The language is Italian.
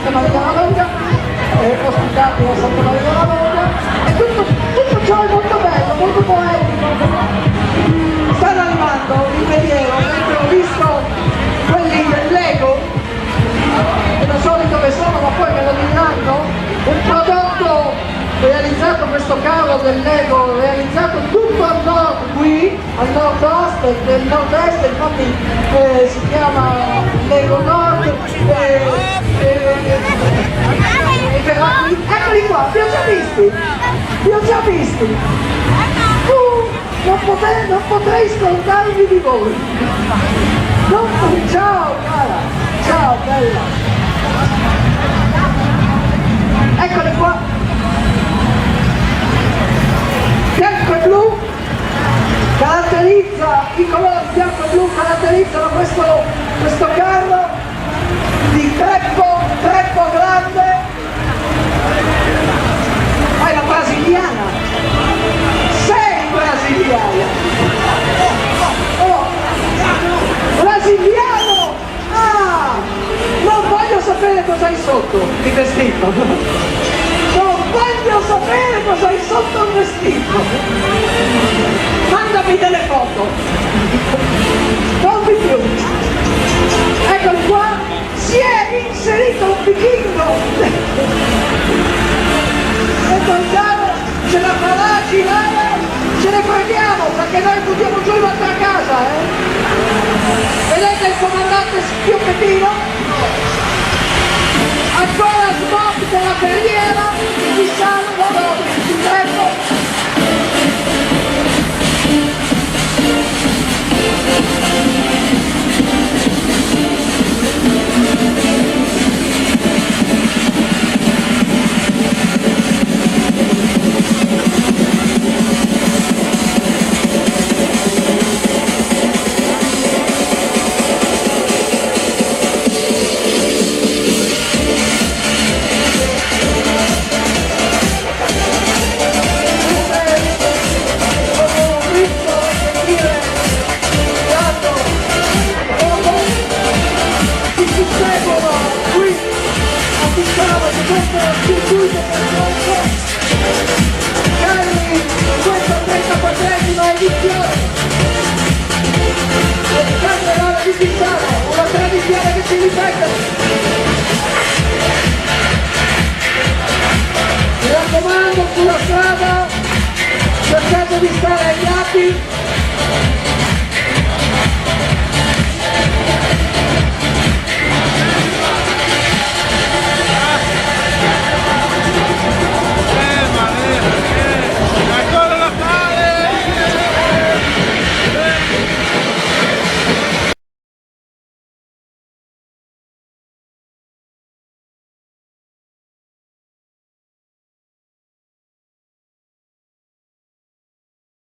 Santa Maria della Loggia, ospitati da Santa Maria della Loggia, e tutto ciò è molto bello, molto poetico. Stanno arrivando in veliero, mentre ho visto quelli del Lego, che non so di dove sono, ma poi me lo diranno, un prodotto realizzato, questo carro del Lego, realizzato tutto al nord qui, al nord-est, del nord-est, infatti si chiama Lego Nord, eccoli qua, vi ho già visti, non potrei scordarvi di voi, ciao cara, ciao bella, eccoli qua. Bianco e blu caratterizza, i colori bianco e blu caratterizzano questo carro di troppo grande. Ma è la brasiliana, sei brasiliana, oh, brasiliano, non voglio sapere cosa hai sotto il vestito. Voglio sapere cosa hai sotto il vestito. Mandami delle foto. Non di più. Eccoli qua. Si è inserito un vichingo. E caro, ce la farà girare. Ce ne prendiamo perché noi buttiamo giù in un'altra casa, Vedete il comandante Schioppettino? Ancora smog della carriera, di salvo, di tempo. Mi raccomando, sulla strada cercate di stare ai lati